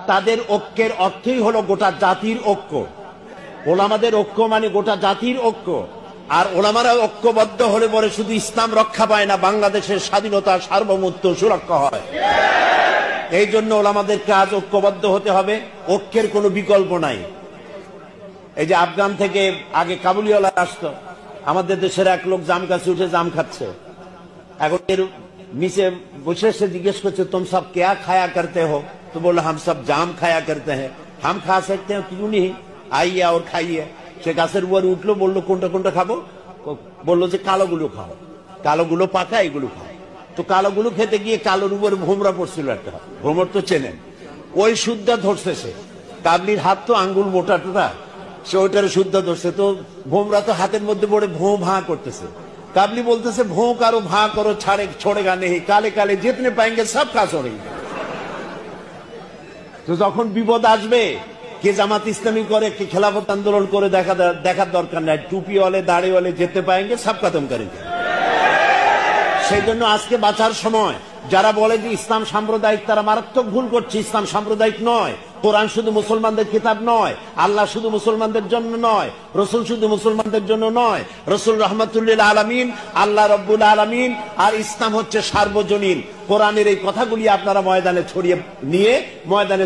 তাদের ঐক্যের অর্থই হলো গোটা জাতির ঐক্য। ওলামাদের ঐক্য মানে গোটা জাতির ঐক্য। আর ওলামারা ঐক্যবদ্ধ হলে পরে শুধু ইসলাম রক্ষা পায় না, বাংলাদেশের স্বাধীনতা সার্বভৌমত্ব সুরক্ষা হয়। এই জন্য ওলামাদেরকে আজ ঐক্যবদ্ধ হতে হবে, ঐক্যের কোনো বিকল্প নাই। এই যে আফগান থেকে আগে কাবুলিওয়ালা আসতো, আমাদের দেশের এক লোক জাম গাছে উঠে জাম খাচ্ছে, এখন এর নিচে বসে সে জিজ্ঞেস করছে তুম সব क्या खाया करते हो? तो बोला हम सब जाम खाया करते हैं। हम खा सकते हैं क्यों नहीं, आइए और खाइए। সে গাছের উপর উঠলো, বললো কোনটা কোনটা খাবো? বললো যে কালোগুলো খাও, কালোগুলো পাকা, এগুলো খাও। তো কালোগুলো খেতে গিয়ে কালোর উপর ভোমরা পড়ছিল একটা, ভ্রমর তো চেনেন, ওই শুদ্ধা ধরছে সে। কাবলির হাত তো আঙ্গুল মোটা টোটা, সে ওইটার শুদ্ধা ধরছে। তো ভোমরা তো হাতের মধ্যে পড়ে ভোঁ ভাঁ করতেছে। কাবলি বলতেছে ভোঁ কারো ভাঁ করো, छोड़ेगा नहीं, काले काले जितने पाएंगे सब का छोड़ेंगे। তো যখন বিপদ আসবে, কে জামাত ইসলামী করে, কে খেলাফত আন্দোলন করে দেখার দরকার নাই, টুপিওয়ালে দাড়িওয়ালে যেতে পাएंगे সব খতম করেंगे। সেই জন্য আজকে বাঁচার সময়। যারা বলে যে ইসলাম সাম্প্রদায়িক, তারা মারাত্মক ভুল করছে। ইসলাম সাম্প্রদায়িক নয়। কোরআন শুধু মুসলমানদের কিতাব নয়, আল্লাহ শুধু মুসলমানদের জন্য নয়, রসুল শুধু মুসলমানদের জন্য নয়। রসুল রহমতুল্লিল আলামিন, আল্লাহ রব্বুল আলামিন, আর ইসলাম হচ্ছে সার্বজনীন। কোরআনের এই কথাগুলি আপনারা ময়দানে ছড়িয়ে নিয়ে ময়দানে